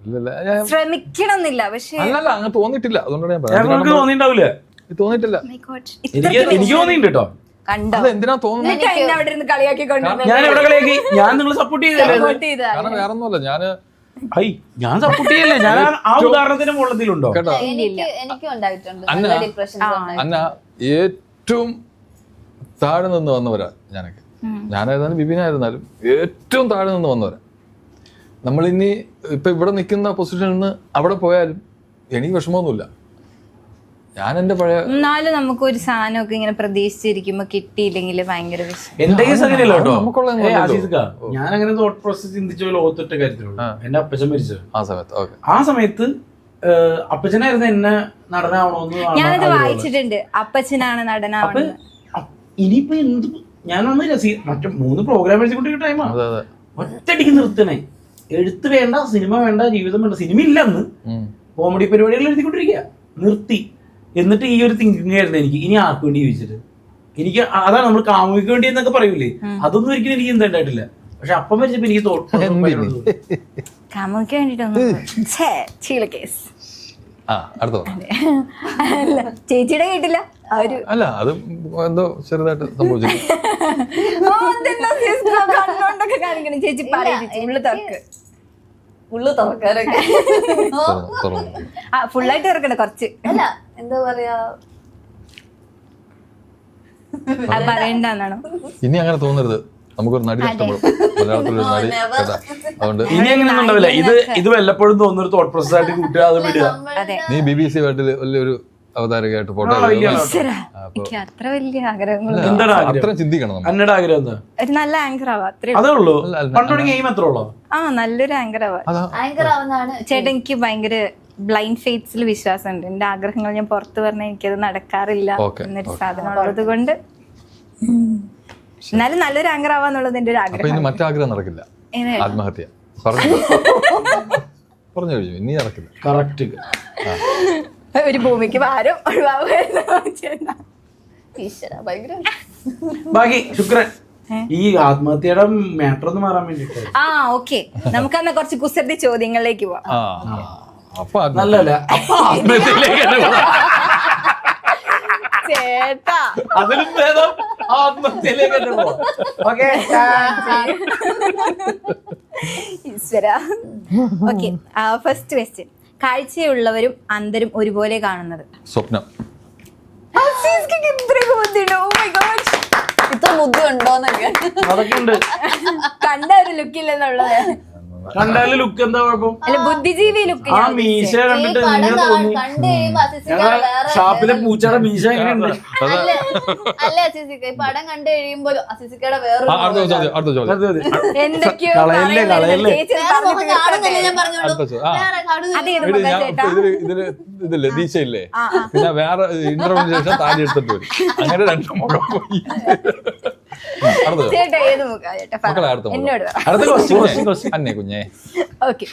ഇല്ലല്ല ഞാൻ ശ്രമിക്കണമെന്നില്ല, പക്ഷെ അല്ലല്ല അങ്ങനെ തോന്നിയിട്ടില്ല. അതുകൊണ്ടാണ് ഞാൻ ഞങ്ങൾക്ക് തോന്നിയിട്ടുണ്ടാവില്ലേ? തോന്നിയിട്ടില്ല. എനിക്ക് തോന്നിയിട്ടുണ്ട് കേട്ടോ. കണ്ടോ അത് എന്തിനാ തോന്നുന്നത്? എന്നെ അവിടെ ഇരുന്ന് കളിയാക്കിക്കൊണ്ടിരുന്നത് ഞാൻ എവിടെ കളിയാക്കി? ഞാൻ നിങ്ങൾ സപ്പോർട്ട് ചെയ്തല്ലേ? കാരണം വേറെ ഒന്നുമല്ല, ഞാന് ഞാൻ സപ്പോർട്ട് ചെയ്യല്ലേ? ഞാൻ ആ ഉദാഹരണത്തിന് മുകളിലുണ്ടോ? കേട്ടോ എനിക്കും ഉണ്ടായിട്ടുണ്ട് ഡിപ്രഷൻ. അന്ന ഏറ്റവും താഴെ നിന്ന് വന്നവരാ ഞാനൊക്കെ. ഞാനായിരുന്നാലും ബിബിനായിരുന്നാലും ഏറ്റവും താഴെ നിന്ന് വന്നവരാ. നമ്മളിനി ഇപ്പൊ ഇവിടെ നിൽക്കുന്ന പൊസിഷനിൽ നിന്ന് അവിടെ പോയാലും എനിക്ക് വിഷമമൊന്നുമില്ല. ഞാൻ എന്റെ പഴയ എന്നാലും നമുക്കൊരു സാധനമൊക്കെ ഇങ്ങനെ പ്രതീക്ഷിച്ചിരിക്കുമ്പോ കിട്ടിയില്ലെങ്കിൽ ഭയങ്കര വിഷമം. എന്റെ കേസ് അങ്ങനെയല്ല കേട്ടോ. നമുക്കുള്ള ഞാൻ അങ്ങനെ തോട്ട് പ്രോസസ് ചിന്തിച്ച പോലെ ഓത്തിട്ട കാര്യത്തിലുള്ളൂ. എന്റെ അപ്പച്ചൻ മരിച്ചത് ആ സമയത്ത് അപ്പച്ചനായിരുന്നു എന്നെ നടനാവണോന്ന്. ഞാനത് വായിച്ചിട്ടുണ്ട്, അപ്പച്ചനാണ് നടനാവണം. ഇനിയിപ്പോ എന്ത് ഞാനൊന്ന് മറ്റു 3 പ്രോഗ്രാം എഴുതിക്കൊണ്ടിരിക്കുന്ന ടൈമാണ്. ഒറ്റയടിക്ക് നിർത്തണേ. എഴുത്ത് വേണ്ട, സിനിമ വേണ്ട, ജീവിതം വേണ്ട. സിനിമ ഇല്ലെന്ന് കോമഡി പരിപാടികൾ എഴുതിക്കൊണ്ടിരിക്കുക. നിർത്തി. എന്നിട്ട് ഈ ഒരു തിങ്കിങ് ആയിരുന്നു എനിക്ക്, ഇനി ആർക്ക് വേണ്ടി ജീവിച്ചിട്ട്. എനിക്ക് അതാണ് നമ്മൾ കാമുകിക്ക് വേണ്ടി എന്നൊക്കെ പറയൂലേ, അതൊന്നും ഒരിക്കലും എനിക്ക് എന്തായിട്ടില്ല. പക്ഷെ അപ്പം മരിച്ചപ്പോ എനിക്ക് കാമുകിക്ക് വേണ്ടിട്ടൊന്നും ചേച്ചിയുടെ കേട്ടില്ല. അല്ല അത് എന്തോ ചെറുതായിട്ട് സംഭവിച്ചു. കണ്ണോണ്ടൊക്കെ കാണിക്കണം. ചേച്ചി പറയും, ഉള്ളു തുറക്ക്. ഉള്ളു തുറക്കാനൊക്കെ ഫുള്ളായിട്ട് തുറക്കണ്ട, കുറച്ച്. അല്ല എന്താ പറയാ, അത് പറയണ്ടെന്നാണോ? ഇനി അങ്ങനെ തോന്നരുത്. നമുക്കൊരു നടി നഷ്ടപ്പെടും, മലയാളത്തിലൊരു നടി. അതുകൊണ്ട് ഇനി അങ്ങനെയൊന്നും ഉണ്ടാവില്ല. ഇത് വല്ലപ്പോഴും തോന്നുന്നൊരു തോട്ട് പ്രോസസ് ആയിട്ട് കൂട്ടുക, അത് വിടുക. നീ BBC വേൾഡിൽ വലിയൊരു അവതാരകയായിട്ട് ഫോട്ടോ അത്ര വലിയ ആഗ്രഹങ്ങളൊന്നും. അത്ര ചിന്തിക്കണം. എന്നോട് ആഗ്രഹം എന്താ? ഒരു നല്ല ആങ്കർ ആവാ, അത്രേ അതേ ഉള്ളൂ. പണ്ടോടെ എയിം അത്ര ഉള്ളൂ. നല്ലൊരു ആങ്കർ ആവാ. ആങ്കർ ആവുന്നതാണ്. ചേട്ടാ, എനിക്ക് ഭയങ്കര ബ്ലൈൻഡ് ഫെയ്ത്ത്സിൽ വിശ്വാസമുണ്ട്. എന്റെ ആഗ്രഹങ്ങൾ ഞാൻ പുറത്ത് പറഞ്ഞാൽ എനിക്കത് നടക്കാറില്ല എന്നൊരു സാധനം ഉള്ളത് കൊണ്ട്. എന്നാലും നല്ലൊരു ആങ്കർ ആവാന്നുള്ളത് എന്റെ ഒരു ആഗ്രഹം. മറ്റാഗ്രഹം നടക്കില്ല, ആത്മഹത്യ പറഞ്ഞു കഴിഞ്ഞു. ഇനി നടക്കില്ല. കറക്റ്റ്. ഒരു ഭൂമിക്ക് ഭാരം ഒഴിവാകുമായിരുന്നു. ബാക്കി ശുക്രൻ ഈ ആത്മഹത്യയുടെ മാറ്റർ ഒന്ന് മാറാൻ വേണ്ടിട്ട്. ഓക്കെ, നമുക്കന്ന് കുറച്ച് കുസൃതി ചോദ്യങ്ങളിലേക്ക് പോവാം. നല്ലല്ല ആത്മഹത്യയിലേക്ക് ചേട്ടാ, അതിലും ഭേദം ആത്മഹത്യയിലേക്ക് ഓക്കെ. Okay, first question. കാഴ്ചയുള്ളവരും അന്ധരും ഒരുപോലെ കാണുന്നത്? സ്വപ്നം. ഇത്ര ബുദ്ധി ഉണ്ടോന്നൊക്കെ അതൊക്കെ ഉണ്ട്. കണ്ട ഒരു ലുക്ക് ഇല്ലെന്നുള്ളത്. കണ്ടാല് ലുക്ക് എന്താ കുഴപ്പം? അല്ല, ബുദ്ധിജീവി ലുക്ക്. ആ മീശ കണ്ടിട്ട് ഇങ്ങനെ തോന്നി. ഷാപ്പിലെ പൂച്ചയുടെ മീശ എങ്ങനെയുണ്ട്? അല്ല അസിസിക്ക, ഈ പടം കണ്ടു കഴിയുമ്പോ അസിസിക്കയുടെ വേറൊരു എന്തൊക്കെയോ കളയല്ലേ കളയല്ലേ. ഞാൻ പറഞ്ഞോളൂ. ഇതില്ലേ ദീശയില്ലേ, പിന്നെ വേറെ ഇന്റർവ്യൂവിന് ശേഷം താലി എടുത്തിട്ട് വരും. അങ്ങനെ 2 മുഖം പോയി. ചേട്ടാ, ഏത് മുഖം ചേട്ടാ? എന്നോട് അന്നെ കുഞ്ഞേ. ഓക്കെ,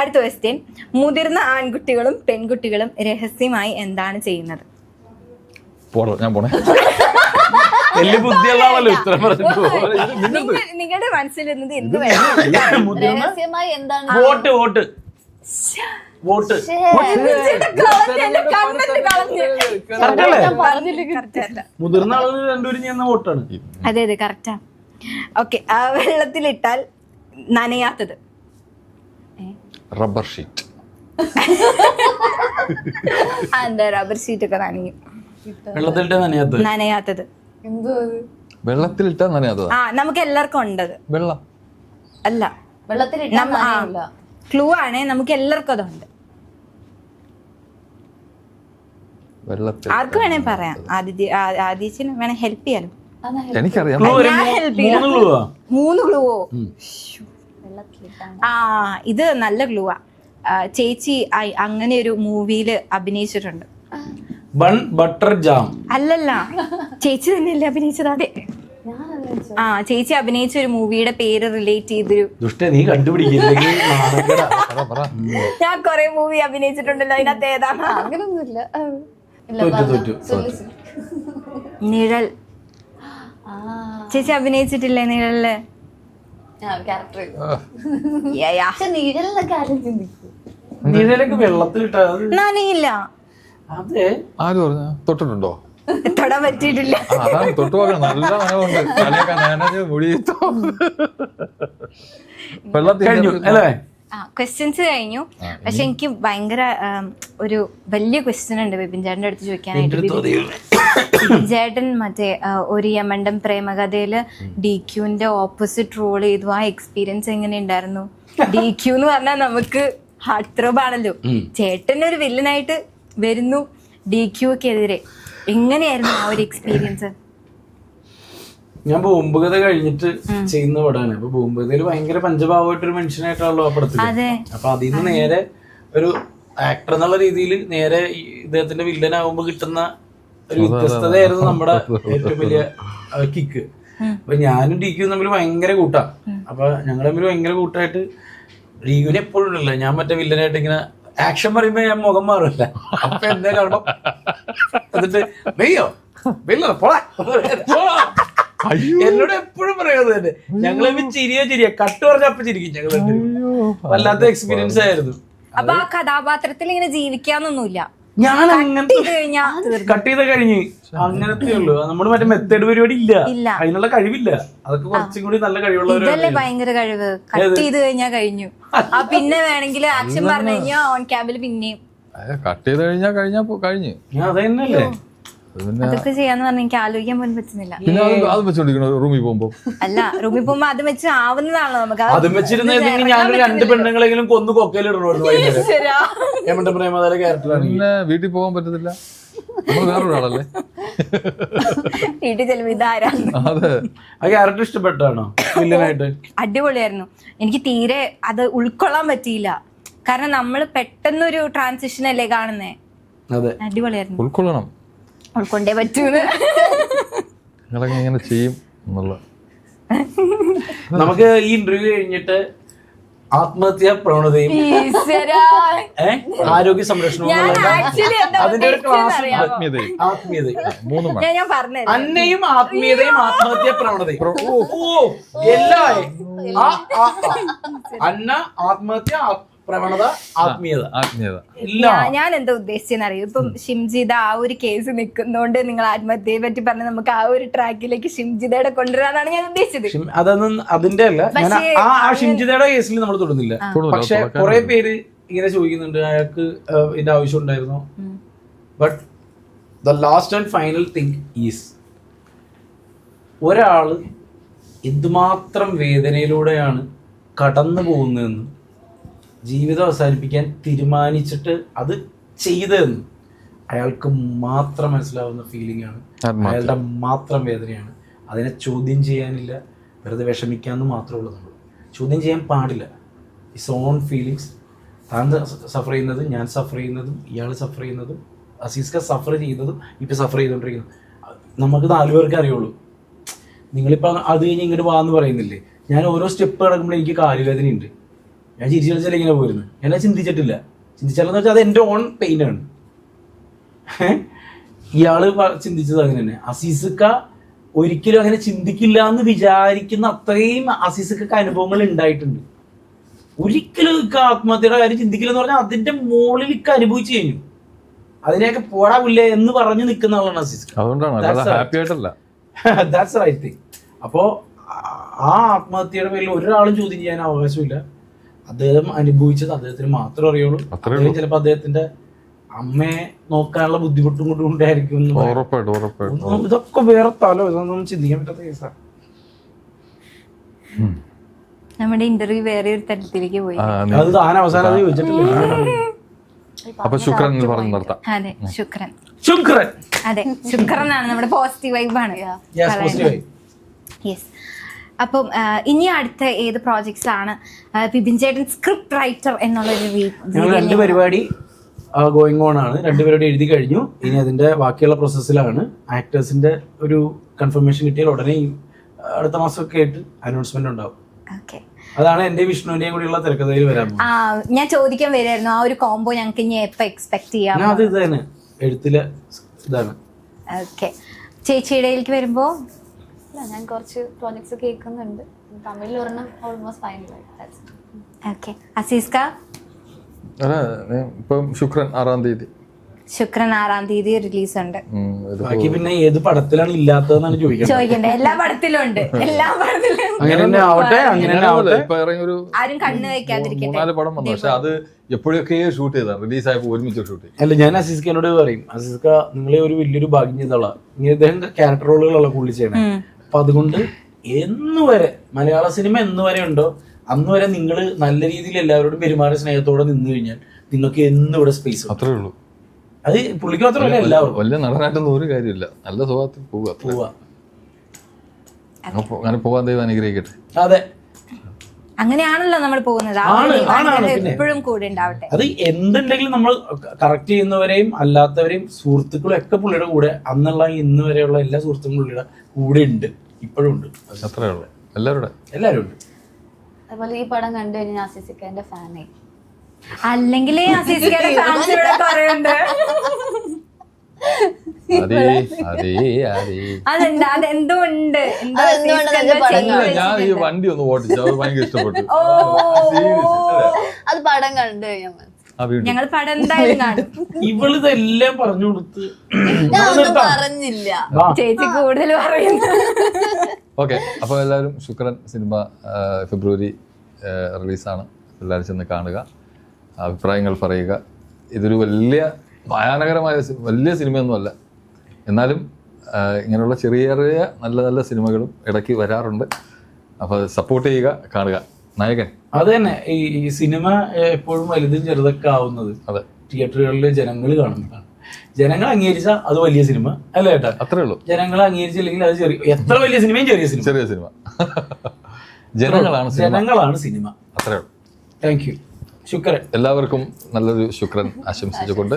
അടുത്ത ക്വസ്റ്റ്യൻ. മുതിർന്ന ആൺകുട്ടികളും പെൺകുട്ടികളും രഹസ്യമായി എന്താണ് ചെയ്യുന്നത്? ഞാൻ പോണേ. വലിയ ബുദ്ധിയുള്ളതാണല്ലോ ഉത്തരം പറഞ്ഞിട്ട്. നിങ്ങളുടെ മനസ്സിൽ ഇരുന്നത് എന്ത് രഹസ്യമായി എന്താണ്? വോട്ട് വോട്ട് വോട്ട് മുതിർന്ന ആളുകൾ രണ്ടുപേരും ചെയ്യുന്ന വോട്ടാണ്. അതെ അതെ, കറക്റ്റാ. ഓക്കെ, വെള്ളത്തിലിട്ടാൽ നനയാത്തത്. Rubber sheet. എന്താ റബ്ബർ ഷീറ്റ് ഒക്കെ നനയും. വെള്ളത്തിലിട്ട് നനയാത്തത് എന്തോ അത്? വെള്ളത്തിലിട്ടാ നനയാത്തതാ. നമുക്ക് എല്ലാവർക്കും ഉണ്ടത്. വെള്ളം അല്ല, വെള്ളത്തിലിട്ടാൽ നനയില്ല. ക്ലൂ ആണ്, നമുക്ക് എല്ലാവർക്കും അതുണ്ട്. വെള്ളത്തിൽ ആർക്ക് വേണേ പറയാം. ആദിത്യന് വേണേ ഹെൽപ്പ് ചെയ്യാലോ. എനിക്കറിയാം. ഞാൻ ഹെൽപ്പ് ചെയ്യാം. 3 ക്ലൂവോ? ഇത് നല്ല ക്ലൂവാ. ചേച്ചി അങ്ങനെ ഒരു മൂവിയില് അഭിനയിച്ചിട്ടുണ്ട്. Bun butter jam. അല്ലല്ല, ചേച്ചി തന്നെയല്ലേ അഭിനയിച്ചത്? അതെ, ചേച്ചി അഭിനയിച്ച ഒരു മൂവിയുടെ പേര് റിലേറ്റ് ചെയ്തൊരു. നീ കണ്ടുപിടിക്കില്ലെങ്കിൽ ഞാൻ കൊറേ മൂവി അഭിനയിച്ചിട്ടുണ്ടല്ലോ, അതിനകത്ത് ഏതാണ്? അങ്ങനൊന്നുമില്ല. നിഴൽ. ചേച്ചി അഭിനയിച്ചിട്ടില്ലേ നിഴലില്? നീഴലൊക്കെ വെള്ളത്തിലിട്ടാ നനയില്ല. അതെ, ആര് പറഞ്ഞു? തൊട്ടിട്ടുണ്ടോ? തൊടാൻ പറ്റിയിട്ടില്ല. അതാണ് തൊട്ട് നോക്കണം. നല്ല നനവുണ്ട്. തലയൊക്കെ നനഞ്ഞ് മുടിയിട്ടോ. വെള്ളത്തിൽ അല്ലേ? ക്വസ്റ്റ്യൻസ് കഴിഞ്ഞു. പക്ഷെ എനിക്ക് ഭയങ്കര ഒരു വലിയ ക്വസ്റ്റ്യൻ ഉണ്ട് ബിപിൻ ചേട്ടൻ്റെ അടുത്ത് ചോദിക്കാനായിട്ട്. ബിപിൻ ചേട്ടൻ മറ്റേ ഒരു യമണ്ടൻ പ്രേമകഥയില് DQന്റെ ഓപ്പോസിറ്റ് റോൾ ചെയ്തു. ആ എക്സ്പീരിയൻസ് എങ്ങനെ ഉണ്ടായിരുന്നു? DQ എന്ന് പറഞ്ഞാൽ നമുക്ക് ഹാർട്ട് ത്രോബ് ആണല്ലോ. ചേട്ടൻ ഒരു വില്ലനായിട്ട് വരുന്നു DQക്കെതിരെ. എങ്ങനെയായിരുന്നു ആ ഒരു എക്സ്പീരിയൻസ്? ഞാൻ ഭൂമ്പകഥ കഴിഞ്ഞിട്ട് ചെയ്യുന്ന പടമാണ്. അപ്പൊ ഭൂമ്പകഥയിൽ ഭയങ്കര പഞ്ചഭാവമായിട്ടൊരു മനുഷ്യനായിട്ടാണല്ലോ ആ പടത്തിൽ. അപ്പൊ അതിൽ നിന്ന് നേരെ ഒരു ആക്ടർ എന്നുള്ള രീതിയിൽ നേരെ ഇദ്ദേഹത്തിന്റെ വില്ലനാകുമ്പോ കിട്ടുന്ന ഒരു വ്യത്യസ്തതയായിരുന്നു നമ്മുടെ ഏറ്റവും വലിയ കിക്ക്. അപ്പൊ ഞാനും DQ തമ്മിൽ ഭയങ്കര കൂട്ടാ. അപ്പൊ ഞങ്ങൾ തമ്മിൽ ഭയങ്കര കൂട്ടായിട്ട് DQനെ എപ്പോഴും ഉണ്ടല്ല, ഞാൻ മറ്റേ വില്ലനായിട്ട് ഇങ്ങനെ ആക്ഷൻ പറയുമ്പോ ഞാൻ മുഖം മാറില്ല. അപ്പൊ എന്നെ കാണുമ്പോ എന്നിട്ട് വെയ്യോ വെല്ലോ പോളാ എന്നോട് എപ്പോഴും പറയാതെ തന്നെ. ഞങ്ങളെ ചിരിയ കട്ട് പറഞ്ഞ അപ്പൊ ചിരിക്കും. ഞങ്ങൾ വല്ലാത്ത എക്സ്പീരിയൻസ് ആയിരുന്നു. അപ്പൊ ആ കഥാപാത്രത്തിൽ ഇങ്ങനെ ജീവിക്കാന്നൊന്നുമില്ല. ഞാൻ അങ്ങനത്തെ കട്ട് ചെയ്ത കഴിഞ്ഞ് അങ്ങനത്തെ ഉള്ളു. നമ്മള് മറ്റേ മെത്തേഡ് പരിപാടി ഇല്ല, അതിനുള്ള കഴിവില്ല. അതൊക്കെ കുറച്ചും കൂടി നല്ല കഴിവുള്ളവരല്ലേ. ഭയങ്കര കഴിവ്. കട്ട് ചെയ്ത് കഴിഞ്ഞാൽ കഴിഞ്ഞു. പിന്നെ വേണമെങ്കിൽ ആക്ഷൻ പറഞ്ഞു കഴിഞ്ഞാൽ ഓൺ ക്യാമ്പിൽ പിന്നെയും കട്ട് ചെയ്ത് കഴിഞ്ഞു. അതന്നെയല്ലേ അതൊക്കെ ചെയ്യാന്ന് പറഞ്ഞാൽ എനിക്ക് ആലോചിക്കാൻ പോലും പറ്റുന്നില്ല. പിന്നെ അത് വെച്ചോണ്ടിരിക്കണോ റൂമിൽ പോകുമ്പോ? അല്ല, റൂമിൽ പോകുമ്പോ അത് വെച്ച് ആവുന്നതാണല്ലോ നമുക്ക്. അത് വെച്ചിരുന്നെങ്കിൽ ഞാനൊരു 2 പെണ്ണുങ്ങളെങ്കിലും കൊന്നു കൊക്കയിലിടണമായിരുന്നു. പിന്നെ വീട്ടിൽ പോകാൻ പറ്റത്തില്ല. നമ്മൾ വേറൊരാളല്ലേ വീട്ടിൽ ചെല്ലുമ്പോ ഇതാരാണ്. അതെ, ആ ക്യാരക്ടർ ഇഷ്ടപ്പെട്ടാണോ? വില്ലനായിട്ട് അടിപൊളിയായിരുന്നു. എനിക്ക് തീരെ അത് ഉൾക്കൊള്ളാൻ പറ്റിയില്ല. കാരണം നമ്മള് പെട്ടെന്നൊരു ട്രാൻസിഷൻ അല്ലേ കാണുന്നേ. അടിപൊളിയായിരുന്നു. ഉൾക്കൊള്ളണം, ഉൾക്കൊണ്ടേ പറ്റൂന്ന്. നിങ്ങളൊക്കെ എങ്ങനെ ചെയ്യും എന്നുള്ള. നമുക്ക് ഈ ഇന്റർവ്യൂ കഴിഞ്ഞിട്ട് ആത്മഹത്യാ പ്രവണതയും ആരോഗ്യ സംരക്ഷണവും അതിന്റെ ഒരു ക്ലാസ്. ഞാൻ പറഞ്ഞു അന്നയും ആത്മീയതയും ആത്മഹത്യാ പ്രവണതയും എല്ലാം. അന്ന ആത്മഹത്യ പ്രവണത ആത്മീയത. ഞാൻ എന്താ ഉദ്ദേശിച്ചെന്നറിയോ? ഇപ്പം ഷിംജിത ആ ഒരു കേസ് നിൽക്കുന്നോണ്ട് നിങ്ങൾ ആത്മഹത്യയെ പറ്റി പറഞ്ഞ് നമുക്ക് ആ ഒരു ട്രാക്കിലേക്ക് ഷിംജിതയുടെ കൊണ്ടുവരാനാണ് ഞാൻ ഉദ്ദേശിച്ചത്. അതൊന്നും അതിന്റെ അല്ല. ആ ഷിംജിതയുടെ കേസിൽ നമ്മൾ തൊടുന്നില്ല. പക്ഷെ കുറെ പേര് ഇങ്ങനെ ചോദിക്കുന്നുണ്ട് അയാൾക്ക് ഇതിന്റെ ആവശ്യം ഉണ്ടായിരുന്നു. But the last and final thing is ഒരാള് എന്തുമാത്രം വേദനയിലൂടെയാണ് കടന്നു പോകുന്നതെന്ന്, ജീവിതം അവസാനിപ്പിക്കാൻ തീരുമാനിച്ചിട്ട് അത് ചെയ്തതെന്ന് അയാൾക്ക് മാത്രം മനസ്സിലാവുന്ന ഫീലിംഗ് ആണ്. അയാളുടെ മാത്രം വേദനയാണ്. അതിനെ ചോദ്യം ചെയ്യാനില്ല, വെറുതെ വിഷമിക്കാമെന്ന് മാത്രമേ ഉള്ളൂ. നമ്മൾ ചോദ്യം ചെയ്യാൻ പാടില്ല. It's on feelings. താൻ സഫർ ചെയ്യുന്നതും ഞാൻ സഫർ ചെയ്യുന്നതും ഇയാൾ സഫർ ചെയ്യുന്നതും അസീസ്ക സഫർ ചെയ്തതും ഇപ്പം സഫർ ചെയ്തുകൊണ്ടിരിക്കുന്നു. നമുക്ക് 4 പേർക്ക് അറിയുള്ളൂ. നിങ്ങളിപ്പോൾ അത് കഴിഞ്ഞ് ഇങ്ങോട്ട് വാന്ന് പറയുന്നില്ലേ? ഞാൻ ഓരോ സ്റ്റെപ്പ് കിടക്കുമ്പോൾ എനിക്ക് കാലുവേദനയുണ്ട്. ഞാൻ ചിരിച്ചു കളിച്ചാൽ ഇങ്ങനെ പോയിരുന്നു. ഞാൻ ചിന്തിച്ചിട്ടില്ല. ചിന്തിച്ചാലെന്ന് വെച്ചാൽ അത് എൻ്റെ ഓൺ പെയിനാണ്. ഇയാള് ചിന്തിച്ചത് അങ്ങനെ തന്നെ. അസീസ്ക ഒരിക്കലും അങ്ങനെ ചിന്തിക്കില്ല എന്ന് വിചാരിക്കുന്ന അത്രയും അസീസ്ക്ക് അനുഭവങ്ങൾ ഉണ്ടായിട്ടുണ്ട്. ഒരിക്കലും ആത്മഹത്യയുടെ കാര്യം ചിന്തിക്കില്ല എന്ന് പറഞ്ഞാൽ അതിന്റെ മുകളിൽ അനുഭവിച്ചു കഴിഞ്ഞു. അതിനെയൊക്കെ പോടാവില്ലേ എന്ന് പറഞ്ഞു നിൽക്കുന്ന ആളാണ് അസീസ്ക. അതുകൊണ്ടാണ് ഹാപ്പി ആയിട്ടല്ല. That's right thing. അപ്പോ ആ ആത്മഹത്യയുടെ പേരിൽ ഒരാളും ചോദ്യം ചെയ്യാൻ അവകാശമില്ല. അദ്ദേഹം അനുഭവിച്ചത് അദ്ദേഹത്തിന് മാത്രമേ അറിയുള്ളൂ. അദ്ദേഹം ചിലപ്പോൾ അദ്ദേഹത്തിന്റെ അമ്മയെ നോക്കാനുള്ള ബുദ്ധിമുട്ടും കൊണ്ട് കൊണ്ടായിരിക്കും എന്ന് പറയാം. ഉറപ്പായിട്ടും ഇതൊക്കെ വേറെ തലോ, ഇതൊന്നും ചിന്തിക്കാൻ പറ്റാത്ത കേസാണ്. നമ്മുടെ ഇന്റർവ്യൂ വേറെ ഒരു തരത്തിലേക്ക് പോയി. അത് താൻ അവസാനം ചോദിച്ചിട്ടില്ല. അപ്പൊ ശുക്രൻ എന്ന് പറഞ്ഞ് നിർത്താം. അതെ, ശുക്രൻ. ശുക്രൻ, അതെ, ശുക്രനാണ് നമ്മുടെ പോസിറ്റീവ് വൈബാണ്. യെസ്. അപ്പം ഇനി അടുത്ത ഏത് പ്രോജക്ട്സിലാണ് ബിബിൻ ചേട്ടൻ സ്ക്രിപ്റ്റ് റൈറ്റർ എന്നുള്ളൊരു ഞങ്ങൾ 2 പരിപാടി ഗോയിങ് ഓൺ ആണ്. 2 പരിപാടി എഴുതി കഴിഞ്ഞു. ഇനി അതിന്റെ ബാക്കിയുള്ള പ്രോസസ്സിലാണ്. ആക്ടേഴ്സിന്റെ ഒരു കൺഫർമേഷൻ കിട്ടിയാൽ ഉടനെ അടുത്ത മാസമൊക്കെ ആയിട്ട് അനൗൺസ്മെന്റ് ഉണ്ടാവും. അതാണ് എന്റെ വിഷ്ണുവിന്റെയും കൂടിയുള്ള തിരക്കഥയിൽ വരാൻ പോകുന്നത്. ഞാൻ ചോദിക്കാൻ വരായിരുന്നു, ആ ഒരു കോംബോ ഞങ്ങൾക്ക് ഇനി എപ്പോ എക്സ്പെക്ട് ചെയ്യാം? അത് ഇത് തന്നെ എഴുത്തിലെ ഇതാണ്. ഓക്കെ, ചേച്ചിയുടെയിലേക്ക് വരുമ്പോ ഞാൻ കുറച്ച് പ്രോജക്ട്സ് കേൾക്കുന്നുണ്ട്. തമിഴിൽ ഒരെണ്ണം ഓൾമോസ്റ്റ് ഫൈനലായി. ഓക്കെ. അസീസ്ക? ഇപ്പം ശുക്രൻ 6-ാം തീയതി. ശുക്രൻ 6-ാം തീയതി റിലീസ് ഉണ്ട്. ബാക്കി പിന്നെ ഏത് പടത്തിലാണ് ഇല്ലാത്തതെന്നാണ് ചോദിക്കണ്ടേ? എല്ലാ പടത്തിലും ഉണ്ട്. എല്ലാ പടത്തിലും അങ്ങനെ ആവട്ടെ. ഇപ്പൊ ഇറങ്ങിയൊരു ആരും കണ്ണു വെക്കാതിരിക്കട്ടെ. 3-4 പടം വന്നു. പക്ഷെ അത് എപ്പോഴൊക്കെ ഷൂട്ട് ചെയ്താണ്, റിലീസായപ്പോ ഒരുമിച്ച് ഷൂട്ട് ചെയ്യും. അല്ല, ഞാൻ അസീസ്ഖാനോട് പറയും, അസീസ്ഖ നിങ്ങളെ ഒരു വലിയൊരു ഭാഗ്യം ചെയ്തോളാം. ഇദ്ദേഹം ക്യാരക്ടർ റോളുകളല്ല കൂടുതൽ ചെയ്യണം. അപ്പൊ അതുകൊണ്ട് എന്നുവരെ മലയാള സിനിമ എന്നുവരെ ഉണ്ടോ അന്ന് വരെ നിങ്ങൾ നല്ല രീതിയിൽ എല്ലാവരോടും പെരുമാറിയ സ്നേഹത്തോടെ നിന്ന് കഴിഞ്ഞാൽ നിങ്ങൾക്ക് എന്നും ഇവിടെ സ്പേസ്. അത്രേ ഉള്ളൂ. അത് പുള്ളിക്ക് മാത്രമല്ല, എല്ലാവർക്കും. വലിയ നടനായിട്ടൊന്നും ഒരു കാര്യമില്ല, നല്ല സ്വഭാവത്തിൽ പോവുക. അങ്ങനെ പോവാൻ ദൈവം അനുഗ്രഹിക്കട്ടെ. അതെ, അങ്ങനെയാണല്ലോ നമ്മൾ പോകുന്നത്. എപ്പോഴും കൂടെ ഉണ്ടാവട്ടെ. അത് എന്തുണ്ടെങ്കിലും നമ്മൾ കറക്റ്റ് ചെയ്യുന്നവരെയും അല്ലാത്തവരെയും സുഹൃത്തുക്കളും ഒക്കെ പുള്ളിയുടെ കൂടെ, അന്നുള്ള ഇന്ന് വരെയുള്ള എല്ലാ സുഹൃത്തുക്കളും പുള്ളിയുടെ കൂടെ ഉണ്ട്, ഇപ്പോഴും ഉണ്ട്. അത്രേ ഉള്ളൂ. എല്ലാവരും ഉണ്ട്. അതുപോലെ ഈ പടം കണ്ടു കഴിഞ്ഞാൽ അസീസിക്കന്റെ ഫാനായി. അല്ലെങ്കിൽ അസീസിക്കയുടെ ഫാൻസ് ഇവിടെ കുറെ ഉണ്ട്. അതെന്താ, അതെന്തോ ഉണ്ട്. ഞാൻ ഈ വണ്ടി ഒന്ന് ഓടിച്ചു, അത് ഭയങ്കര ഇഷ്ടപ്പെട്ടു. അത് പടം കണ്ടു കഴിഞ്ഞാൽ ഞങ്ങൾ പടം എന്തായാലും കാണും. ഇവളിതെല്ലാം പറഞ്ഞു കൊടുത്ത് പറഞ്ഞില്ല, ചേച്ചി കൂടുതൽ പറയുന്നു. ഓക്കെ, അപ്പോൾ എല്ലാവരും ശുക്രൻ സിനിമ ഫെബ്രുവരി റിലീസാണ്. എല്ലാവരും ചെന്ന് കാണുക, അഭിപ്രായങ്ങൾ പറയുക. ഇതൊരു വലിയ ഭയാനകരമായ വലിയ സിനിമയൊന്നുമല്ല, എന്നാലും ഇങ്ങനെയുള്ള ചെറിയ ചെറിയ നല്ല നല്ല സിനിമകളും ഇടയ്ക്ക് വരാറുണ്ട്. അപ്പോൾ സപ്പോർട്ട് ചെയ്യുക, കാണുക. നായകൻ അത് തന്നെ. ഈ സിനിമ എപ്പോഴും വലുതും ചെറുതൊക്കെ ആവുന്നത് അതെ തിയേറ്ററുകളിലെ ജനങ്ങൾ കാണുന്നതാണ്. ജനങ്ങൾ അംഗീകരിച്ചാൽ അത് വലിയ സിനിമ അല്ല കേട്ടോ. അത്രേ ഉള്ളൂ. ജനങ്ങൾ അംഗീകരിച്ചില്ലെങ്കിൽ അത് ചെറിയ, എത്ര വലിയ സിനിമയും ചെറിയ സിനിമ. ജനങ്ങളാണ് സിനിമ. അത്രേ ഉള്ളൂ. Thank you. ശുക്രൻ. എല്ലാവർക്കും നല്ലൊരു ശുക്രൻ ആശംസിച്ചുകൊണ്ട്.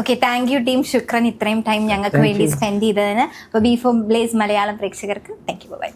ഓക്കെ, താങ്ക് യു ടീം ശുക്രൻ, ഇത്രയും ടൈം ഞങ്ങൾക്ക് വേണ്ടി സ്പെൻഡ് ചെയ്തതിന്. അപ്പോൾ ബി ഫോർ ബ്ലേസ് മലയാളം പ്രേക്ഷകർക്ക് താങ്ക് യു. ബൈ.